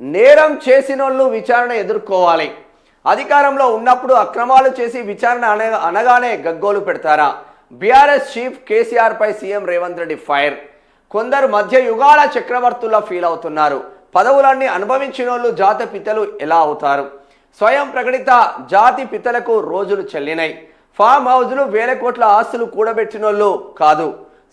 నేరం చేసినోళ్ళు విచారణ ఎదుర్కోవాలి. అధికారంలో ఉన్నప్పుడు అక్రమాలు చేసి విచారణ అనగానే గగ్గోలు పెడతారా? బీఆర్ఎస్ చీఫ్ కేసీఆర్ పై సీఎం రేవంత్ రెడ్డి ఫైర్. కొందరు మధ్య యుగాల చక్రవర్తుల్లా ఫీల్ అవుతున్నారు. పదవులన్నీ అనుభవించినోళ్ళు జాతి పితలు ఎలా అవుతారు? స్వయం ప్రకటిత జాతి పితలకు రోజులు చెల్లినాయి. ఫామ్ హౌజ్లు, వేల కోట్ల ఆస్తులు కూడబెట్టినోళ్ళు కాదు,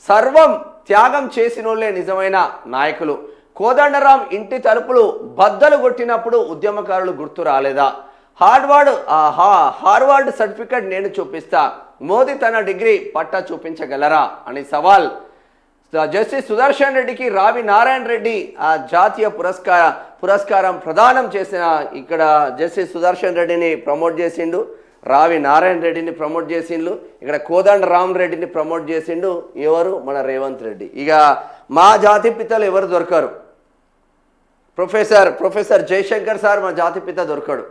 సర్వం త్యాగం చేసినోళ్లే నిజమైన నాయకులు. కోదండరాం ఇంటి తలుపులు బద్దలు కొట్టినప్పుడు ఉద్యమకారులు గుర్తు రాలేదా? హార్వర్డ్ సర్టిఫికెట్ నేను చూపిస్తా, మోదీ తన డిగ్రీ పట్టా చూపించగలరా అని సవాల్. జస్టిస్ సుదర్శన్ రెడ్డికి రావి నారాయణ రెడ్డి ఆ జాతీయ పురస్కారం ప్రదానం చేసిన ఇక్కడ జస్టిస్ సుదర్శన్ రెడ్డిని ప్రమోట్ చేసిండు, రావి నారాయణ రెడ్డిని ప్రమోట్ చేసిండు, ఇక్కడ కోదండ రామ్ రెడ్డిని ప్రమోట్ చేసిండు. ఎవరు? మన రేవంత్ రెడ్డి. ఇక మా జాతిపితలు ఎవరు దొరకరు. ప్రొఫెసర్ జయశంకర్ సార్ మా జాతిపిత దొరకడు.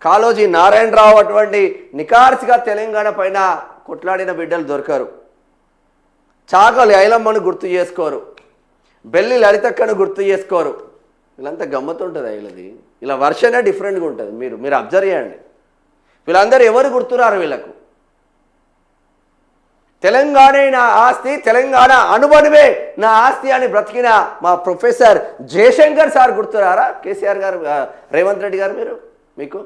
కాళోజీ నారాయణరావు అటువంటి నికార్సిగా తెలంగాణ పైన కొట్లాడిన బిడ్డలు దొరకరు. చాకలి ఐలమ్మను గుర్తు చేసుకోరు, బెల్లి లలితక్కను గుర్తు చేసుకోరు. వీళ్ళంతా గమ్మతుంటుంది. వీళ్ళది ఇలా వర్షనే డిఫరెంట్గా ఉంటుంది. మీరు అబ్జర్వ్ చేయండి. వీళ్ళందరూ ఎవరు గుర్తురారు వీళ్ళకు? తెలంగాణ నా ఆస్తి, తెలంగాణ అనుబడివే నా ఆస్తి అని బ్రతికిన మా ప్రొఫెసర్ జయశంకర్ సార్ గుర్తురారా? కేసీఆర్ గారు, రేవంత్ రెడ్డి గారు మీకు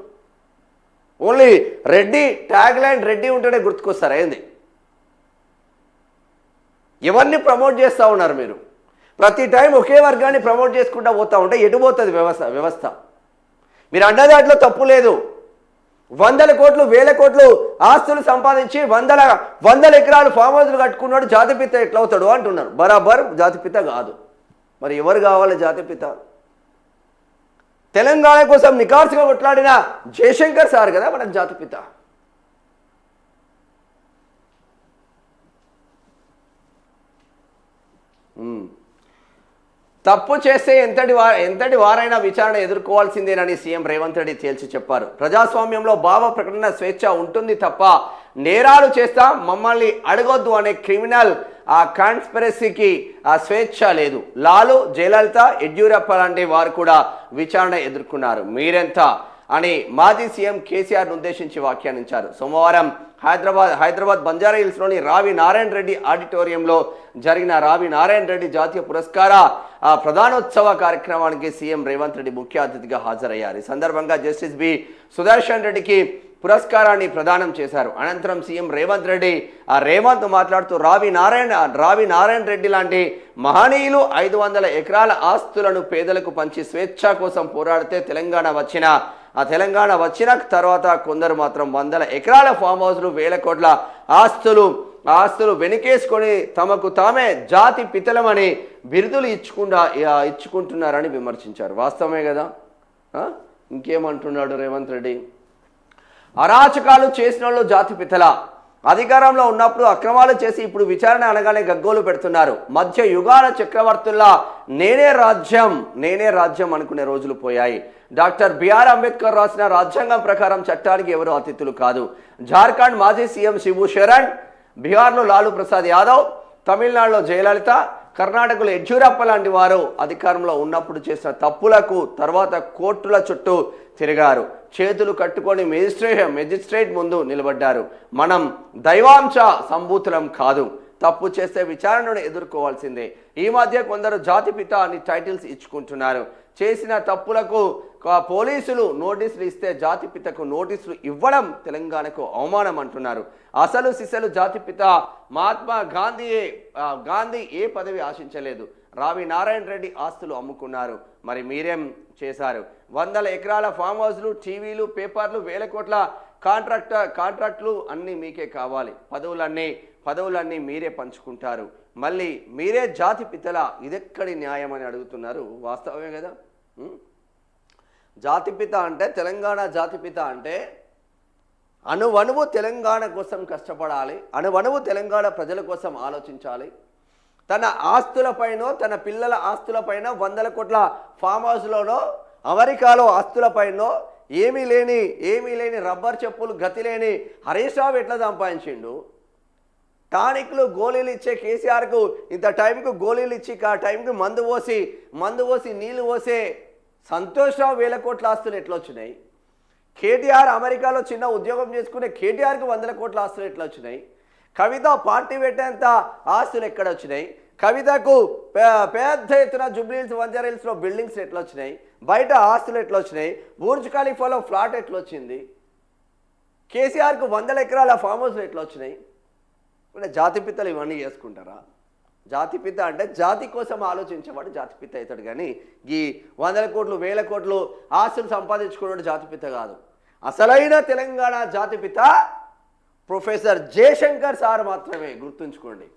only Reddy tag line Reddy ఉంటేనే గుర్తుకొస్తారా ఏంది? ఎవరిని ప్రమోట్ చేస్తూ ఉన్నారు మీరు? ప్రతి టైం ఒకే వర్గాన్ని ప్రమోట్ చేసుకుంటూ పోతూ ఉంటే ఎటు పోతుంది వ్యవస్థ? మీరు అన్నదాంట్లో తప్పు లేదు. వందల కోట్లు, వేల కోట్లు ఆస్తులు సంపాదించి వందల ఎకరాలు ఫామ్ హౌస్లు కట్టుకున్నాడు, జాతిపిత ఎట్లా అవుతాడు అంటున్నారు. బరాబర్ జాతిపిత కాదు. మరి ఎవరు కావాలి జాతిపిత? తెలంగాణ కోసం నికార్సుగా కొట్లాడిన జయశంకర్ సార్ కదా మనకు జాతిపిత. తప్పు చేస్తే ఎంతటి వారైనా విచారణ ఎదుర్కోవాల్సిందేనని సీఎం రేవంత్ రెడ్డి తేల్చి చెప్పారు. ప్రజాస్వామ్యంలో భావ ప్రకటన స్వేచ్ఛ ఉంటుంది తప్ప నేరాలు చేస్తా మమ్మల్ని అడగొద్దు అనే క్రిమినల్ ఆ కాన్స్పిరసీకి ఆ స్వేచ్ఛ లేదు. లాలు, జయలలిత, యడ్యూరప్ప లాంటి వారు కూడా విచారణ ఎదుర్కొన్నారు. మీరెంత అని మాజీ సీఎం కేసీఆర్ను ఉద్దేశించి వ్యాఖ్యానించారు. సోమవారం హైదరాబాద్ బంజారా హిల్స్లోని రావి నారాయణ రెడ్డి ఆడిటోరియంలో జరిగిన రావి నారాయణ రెడ్డి జాతీయ పురస్కార ప్రధానోత్సవ కార్యక్రమానికి సీఎం రేవంత్ రెడ్డి ముఖ్య అతిథిగా హాజరయ్యారు. ఈ సందర్భంగా జస్టిస్ బి సుదర్శన్ రెడ్డికి పురస్కారాన్ని ప్రదానం చేశారు. అనంతరం సీఎం రేవంత్ మాట్లాడుతూ రావి నారాయణ రెడ్డి లాంటి మహనీయులు 500 ఎకరాల ఆస్తులను పేదలకు పంచి స్వేచ్ఛ కోసం పోరాడితే తెలంగాణ వచ్చిన తర్వాత కొందరు మాత్రం 100 ఎకరాల ఫామ్ హౌస్లు, వేల కోట్ల ఆస్తులు వెనుకేసుకొని తమకు తామే జాతి పితలమని బిరుదులు ఇచ్చుకుంటున్నారని విమర్శించారు. వాస్తవమే కదా? ఇంకేమంటున్నాడు రేవంత్ రెడ్డి? అరాచకాలు చేసిన వాళ్ళు జాతి పితల, అధికారంలో ఉన్నప్పుడు అక్రమాలు చేసి ఇప్పుడు విచారణ అనగానే గగ్గోలు పెడుతున్నారు. మధ్య యుగాల చక్రవర్తుల్లా నేనే రాజ్యం అనుకునే రోజులు పోయాయి. డాక్టర్ బిఆర్ అంబేద్కర్ రాసిన రాజ్యాంగం ప్రకారం చట్టానికి ఎవరు అతిథులు కాదు. జార్ఖండ్ మాజీ సీఎం శిబు శరణ్, బీహార్లో లాలూ ప్రసాద్ యాదవ్, తమిళనాడులో జయలలిత, కర్ణాటకలో యడ్యూరప్ప లాంటి వారు అధికారంలో ఉన్నప్పుడు చేసిన తప్పులకు తర్వాత కోర్టుల చుట్టూ తిరిగారు. చేతులు కట్టుకొని మెజిస్ట్రేట్ ముందు నిలబడ్డారు. మనం దైవాంశ సంభూతులం కాదు. తప్పు చేస్తే విచారణను ఎదుర్కోవాల్సిందే. ఈ మధ్య కొందరు జాతిపిత అని టైటిల్స్ ఇచ్చుకుంటున్నారు. చేసిన తప్పులకు పోలీసులు నోటీసులు ఇస్తే జాతిపితకు నోటీసులు ఇవ్వడం తెలంగాణకు అవమానం అంటున్నారు. అసలు సిసలు జాతిపిత మహాత్మా గాంధీ ఏ పదవి ఆశించలేదు. రావి నారాయణ రెడ్డి ఆస్తులు అమ్ముకున్నారు. మరి మీరేం చేశారు? 100 ఎకరాల ఫామ్ హౌస్లు, టీవీలు, పేపర్లు, వేల కోట్ల కాంట్రాక్ట్లు అన్నీ మీకే కావాలి. పదవులన్నీ మీరే పంచుకుంటారు. మళ్ళీ మీరే జాతి పితల, ఇదెక్కడి న్యాయం అని అడుగుతున్నారు. వాస్తవమే కదా? జాతిపిత అంటే, తెలంగాణ జాతిపిత అంటే అణువణువు తెలంగాణ కోసం కష్టపడాలి, అణువణువు తెలంగాణ ప్రజల కోసం ఆలోచించాలి. తన ఆస్తులపైనో తన పిల్లల ఆస్తులపైన 100 కోట్ల ఫామ్ హౌస్లోనో అమెరికాలో ఆస్తులపైనో ఏమీ లేని రబ్బర్ చెప్పులు గతి లేని హరీష్ రావు ఎట్లా సంపాదించిండు? టానిక్లు, గోళీలు ఇచ్చే కేసీఆర్కు ఇంత టైంకు గోళీలు ఇచ్చి ఆ టైంకి మందు పోసి నీళ్లు పోసే సంతోష్రావు 1000 కోట్ల ఆస్తులు ఎట్లా వచ్చినాయి? కేటీఆర్ అమెరికాలో చిన్న ఉద్యోగం చేసుకునే కేటీఆర్కి 100 కోట్ల ఆస్తులు ఎట్లా వచ్చినాయి? కవిత పార్టీ పెట్టేంత ఆస్తులు ఎక్కడ వచ్చినాయి? కవితకు పెద్ద ఎత్తున జూబ్లీహిల్స్ బంజారాహిల్స్లో బిల్డింగ్స్ ఎట్లా వచ్చినాయి? బయట ఆస్తులు ఎట్లా వచ్చినాయి? బుర్జ్ ఖలీఫాలో ఫ్లాట్ ఎట్లా వచ్చింది? కేసీఆర్కు 100 ఎకరాల ఫామ్ హౌస్లు ఎట్లా వచ్చినాయి? అంటే జాతిపిత్తలు ఇవన్నీ చేసుకుంటారా? జాతిపిత అంటే జాతి కోసం ఆలోచించేవాడు జాతిపిత అవుతాడు, కానీ ఈ 100 కోట్లు 1000 కోట్లు ఆస్తులు సంపాదించుకున్నాడు జాతిపిత కాదు. అసలైన తెలంగాణ జాతిపిత ప్రొఫెసర్ జయశంకర్ సార్ మాత్రమే, గుర్తుంచుకోండి.